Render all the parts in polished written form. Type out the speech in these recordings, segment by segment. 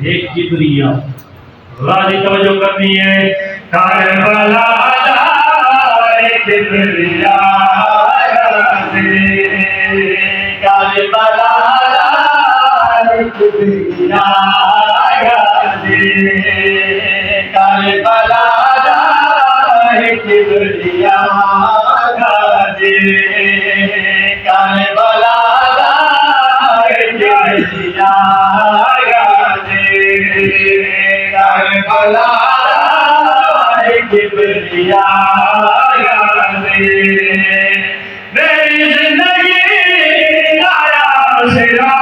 एक किबरिया राजी तवज्जो करनी है। Karbala किबरिया Karbala किबरिया Karbala किबरिया Karbala किबरिया Karbala किबरिया मेरी जिंदगी लाया सिरा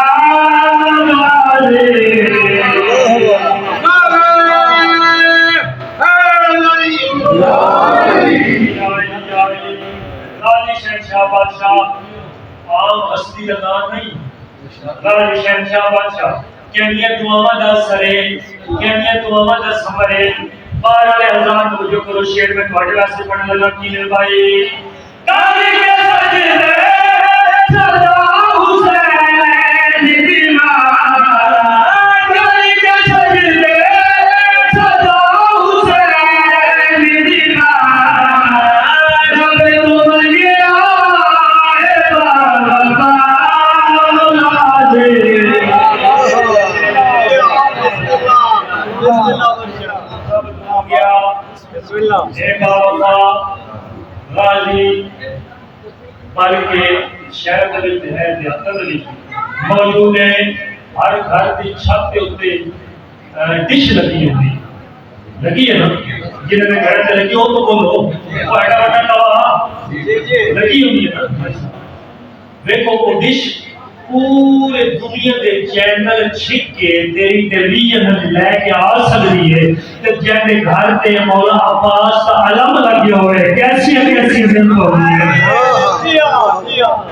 आम हस्ती का नाम नहीं, राजी शहंशाह बादशाह कहनिया दुआवा दा सरे कहनिया दुआवा दा समरे 12,000 तवज्जो करो। शेर में थोड़े वास्ते पढ़ने लगा की ले भाई काली के सजदे सदा हुसैन दीवार काली के सजदे सदा हुसैन दीवार जब तुम गया है बाबा राजी बल्कि शहर मौजूद है। हर घर की छत के उत्ते डिश लगी होती लगी है ना, जिन्होंने घर से लगी हो तो बोलो लगी होती है ना। देखो वो डिश पूरे दुनिया के चैनल छिक के तेरी टेलीविजन लेके आ सकती है। तो जैसे घर पे मौला अब्बास का अलम लगे हुए कैसी देखो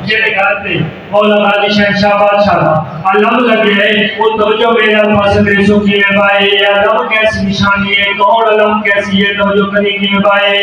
जेरे घर पे मौला राजी शहंशाह बादशाह का अलम लगे है। वो तवज्जो मेरे पास देखो कि है भाई अलम कैसी निशानी है, कौन अलम कैसी है, तवज्जो करेंगे भाई।